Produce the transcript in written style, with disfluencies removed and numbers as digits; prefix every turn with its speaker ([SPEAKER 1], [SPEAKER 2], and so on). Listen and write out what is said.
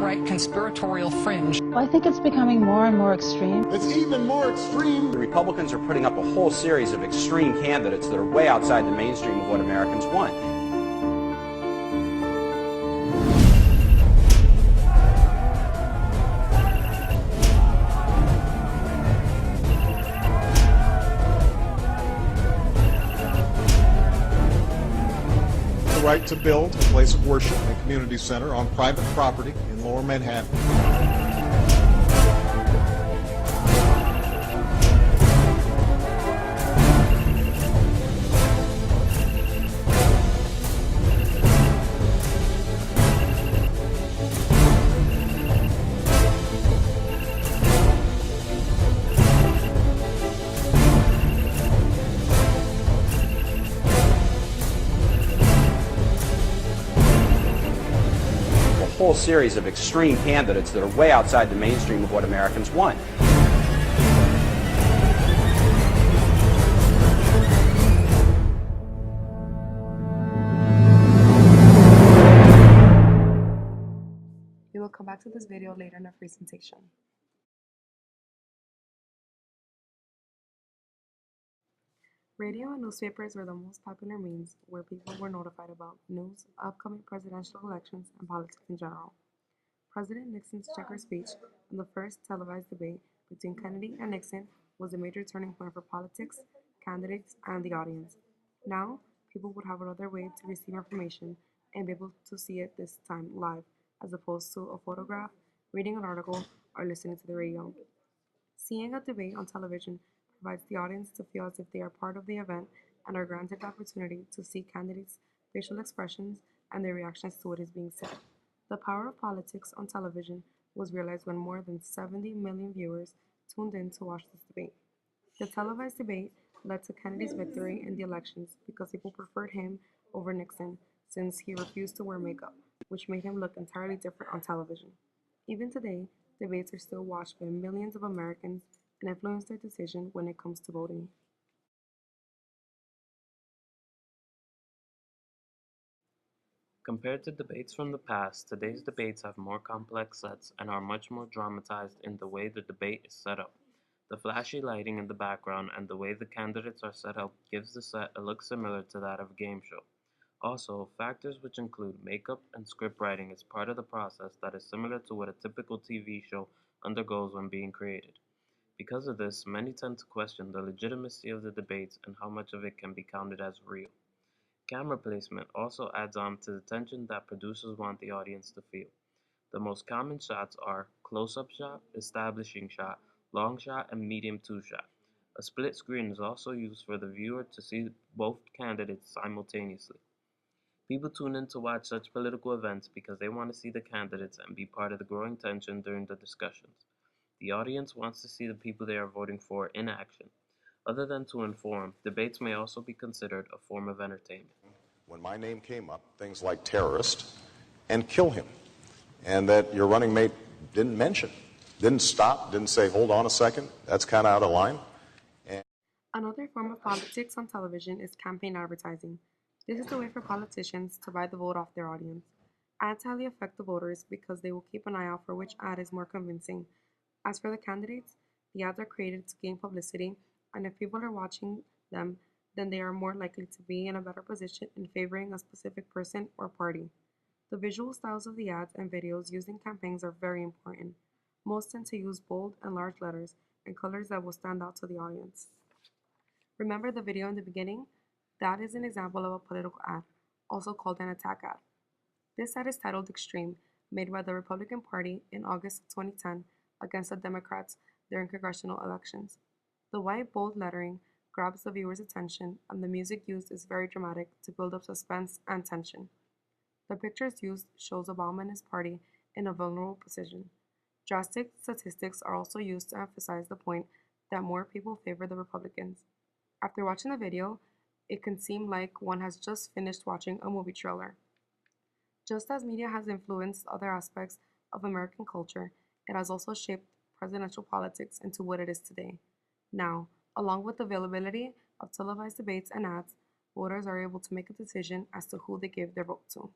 [SPEAKER 1] alt-right conspiratorial fringe.
[SPEAKER 2] Well, I think it's becoming more and more extreme.
[SPEAKER 3] It's even more extreme.
[SPEAKER 4] The Republicans are putting up a whole series of extreme candidates that are way outside the mainstream of what Americans want.
[SPEAKER 3] The right to build a place of worship and community center on private property in Lower Manhattan.
[SPEAKER 4] Whole series of extreme candidates that are way outside the mainstream of what Americans want.
[SPEAKER 5] We will come back to this video later in our presentation. Radio and newspapers were the most popular means where people were notified about news, upcoming presidential elections, and politics in general. President Nixon's checker speech in the first televised debate between Kennedy and Nixon was a major turning point for politics, candidates, and the audience. Now, people would have another way to receive information and be able to see it this time live, as opposed to a photograph, reading an article, or listening to the radio. Seeing a debate on television provides the audience to feel as if they are part of the event and are granted the opportunity to see candidates' facial expressions and their reactions to what is being said. The power of politics on television was realized when more than 70 million viewers tuned in to watch this debate. The televised debate led to Kennedy's victory in the elections because people preferred him over Nixon since he refused to wear makeup, which made him look entirely different on television. Even today, debates are still watched by millions of Americans and influence their decision when it comes to voting.
[SPEAKER 6] Compared to debates from the past, today's debates have more complex sets and are much more dramatized in the way the debate is set up. The flashy lighting in the background and the way the candidates are set up gives the set a look similar to that of a game show. Also, factors which include makeup and script writing is part of the process that is similar to what a typical TV show undergoes when being created. Because of this, many tend to question the legitimacy of the debates and how much of it can be counted as real. Camera placement also adds on to the tension that producers want the audience to feel. The most common shots are close-up shot, establishing shot, long shot, and medium two-shot. A split screen is also used for the viewer to see both candidates simultaneously. People tune in to watch such political events because they want to see the candidates and be part of the growing tension during the discussions. The audience wants to see the people they are voting for in action. Other than to inform, debates may also be considered a form of entertainment.
[SPEAKER 3] When my name came up, things like terrorist and kill him, and that your running mate didn't mention, didn't stop, didn't say, hold on a second, that's kind of out of line.
[SPEAKER 5] Another form of politics on television is campaign advertising. This is the way for politicians to buy the vote off their audience. Ads highly affect the voters because they will keep an eye out for which ad is more convincing. As for the candidates, the ads are created to gain publicity, and if people are watching them, then they are more likely to be in a better position in favoring a specific person or party. The visual styles of the ads and videos used in campaigns are very important. Most tend to use bold and large letters and colors that will stand out to the audience. Remember the video in the beginning? That is an example of a political ad, also called an attack ad. This ad is titled Extreme, made by the Republican Party in August of 2010 against the Democrats during congressional elections. The white bold lettering grabs the viewer's attention, and the music used is very dramatic to build up suspense and tension. The pictures used shows Obama and his party in a vulnerable position. Drastic statistics are also used to emphasize the point that more people favor the Republicans. After watching the video, it can seem like one has just finished watching a movie trailer. Just as media has influenced other aspects of American culture, it has also shaped presidential politics into what it is today. Now, along with the availability of televised debates and ads, voters are able to make a decision as to who they give their vote to.